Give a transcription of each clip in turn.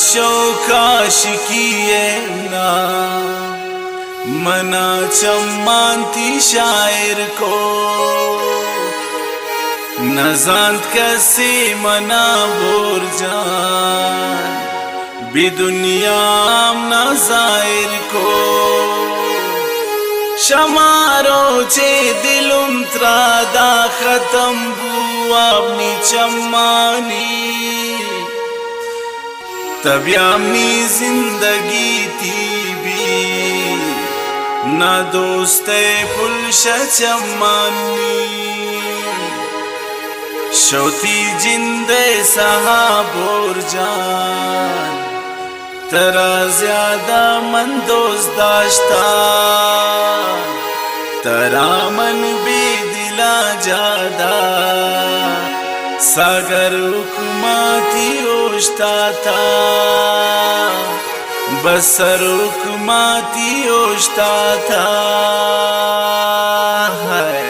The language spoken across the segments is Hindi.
शौकाशिकीये ना मना चम्मानती शायर को नजांत कैसे मना बोर जान बेदुनियाम नजायर को शमारो चे दिलुम त्रादा खत्म बुआ अपनी चम्मानी तब्यामनी जिंदगी थी भी ना दोस्ते पुलशा चम्मानी शोती जिंदे सहा बोर जान तरा ज्यादा मन दोस्त दाश्ता तरा मन बेदिला जादा सागर हुक्माती ओश्ता था बसर हुक्माती ओश्ता था है।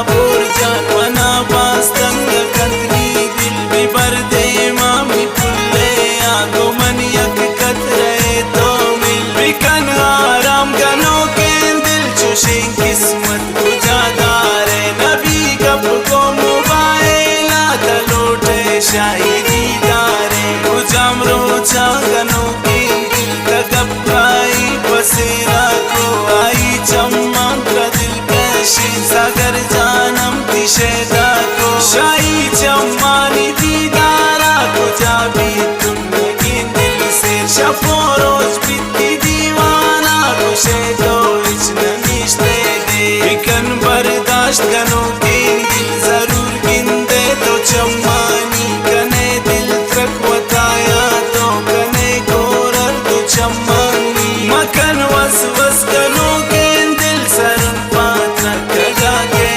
बोर जान मना बास्तन कतरी दिल भी बर दे मामी पुल्ले आगो मन यक कतरे तो मिल बिकन आराम गनो के दिल चुशे किस्मत गुजादारे नबी कब को मोबाइल आता लोटे शायरी दारे गुजाम रोचा गनो के दिल कब भाई बसेरा को आई चम्मा का दिल कैसे सागर जानम दिशेदा को शाही चम्मानी दीदारा को जाबी तुमकी दिल से शपो रोज बिती दीवाना को शेदो इचन निश्ते दे बिकन बर्दाश्त गनो के दिल जरूर गिंदे तो चम्मानी कने दिल तक बताया तो कने गोरर तो चम्मानी मकन वस वस गनो के दिल सरन पात्र कगा के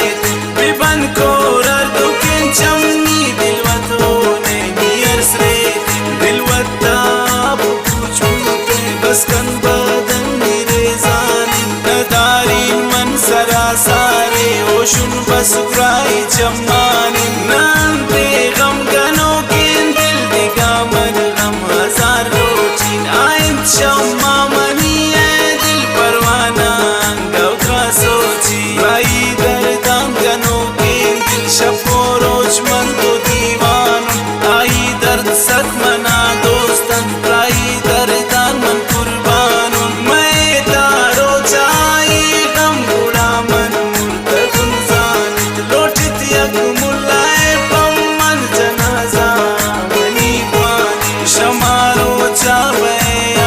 बिबन को रर्दु के चमनी दिलवत होने नियर से दिलवत ताबु कुछ मुझे बस कन बदन मेरे जाने नदारी मन सरा सारे ओशुन बस क्राई चम्मानी नंते गम गनो के दिल दिगा मन गम हजार रोटी आइन चम्मा मनी है दिल परवाना गौत्रा सोची भाई दर्दान गनो के दिल शपो रोज मन तो दीवान आई दर्द सक मना दोस्तन आई दर्दान मन कुर्बान मैं तारो चाई गम बुढ़ा मन मुर्तकुन जानित लोटित यक मुल्लाए पम मन जनाजा मनी पानी शमारो चावे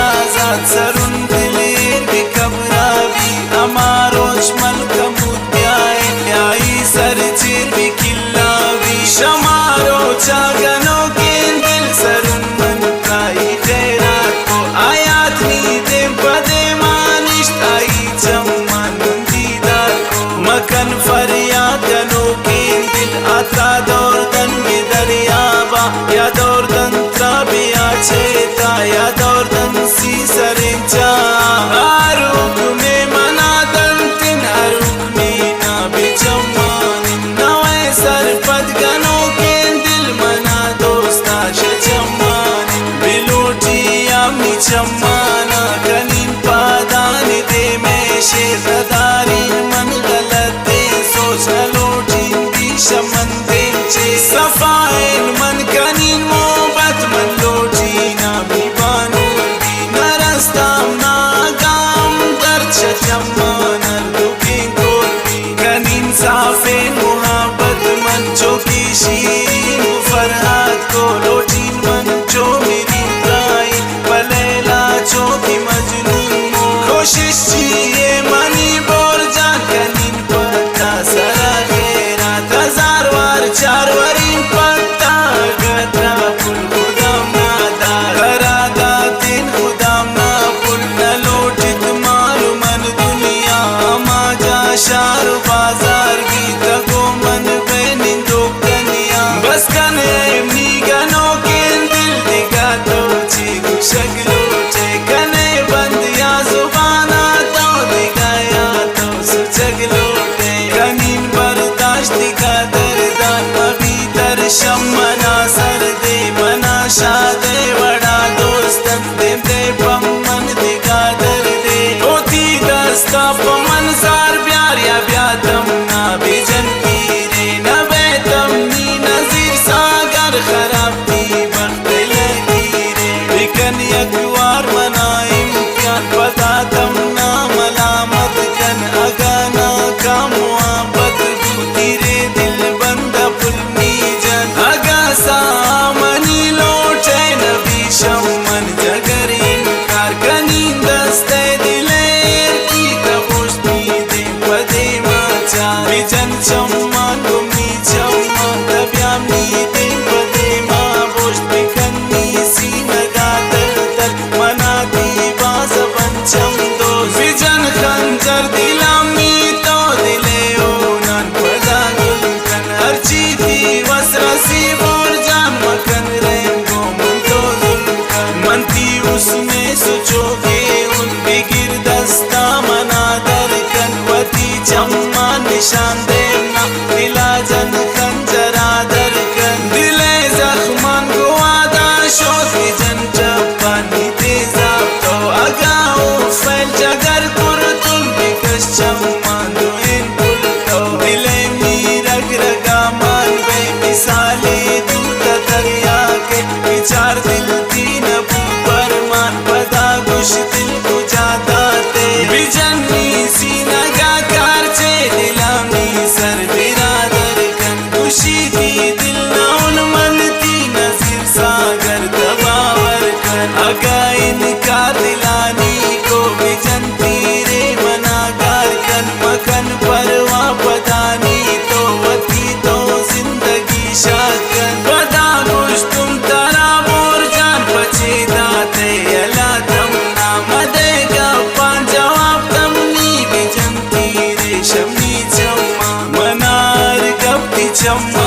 आजाद सरुन दिलेर भी कबरावी अमारोच मल कमुद्याए न्याई सर चिर भी किल्लावी शमारो चागनो के दिल सरुन मन काई खैरात को आयात नी दे बदे मानिश्त आई चम्मान दीदार को मकन फरियाद गनो के दिल आता दौर दन में दरियाबा या दौर दन त्राबे आचेता या दौर दन सी सरेंचा आरुक में मना दन तिन आरुक में ना बेचम्मान नवे सरपद गनो के दिल मना दोस्ता शचम्मान बिलोटी आमी चम्माना कनीन पादान दे में शेरदारी मन गलते सोच लोटी भी शमन दे चे सफाइन मन कनीन मोहब्बत मन लोटी ना भी बानो दी नरस्ताम ना गाम दर्च चम्मान लुकी कोर्बी कनीन साफेन मोहब्बत मन जो की शीन फरहाद को लोटी मन जो मेरी प्राई बलेला जो की मजनून कोशिश ये मनी बोर जा कनीन पत्ता सरा घेरा हजार वार चार वरीन पत्ता विजन चम्मान गुमी चम्मान दब्यामनी दिन बदेमा बोश्त बिकन्नी सीनगा दल मनाती बाज पंचम दो विजन खंजर दिलामी तो दिले ओनन पदा गुलकन हरची थी वसरसी बोर जान मकन रेंगो मन तो दुलकन मनती उसमें सुचोगे उन बिगिर दस्ता मना दरकन वती चम्मा निशान देना दिला जन खंजरा दरकन दिले जख्मान को आदा शोध विजन चप्पानी तेजा तो अगाओ फैल जगर कुर तुम बिकश चम्मान दो इन पुल तो दिले मीरग रगा मान बे मिसाले दूता दरिया के विचार दिल तीन पर मान पदा गुश दिल को जाता ते विजनी सीनगा कारचे दिलामी सर बिरादर कन खुशी थी दिल नौन मन थी नजीर सागर दबावर कन अगा इनका दिलानी को विजन तीरे मनागार कन मकन परवा पदानी तो वती तो जिंदगी शाकन पदा खुश तुम तारा बोर जान बचे दाते अला तमना मदेगा पान जवाब तमनी विजन तीरे शमी चम्मा मनार गप्ती चम्मा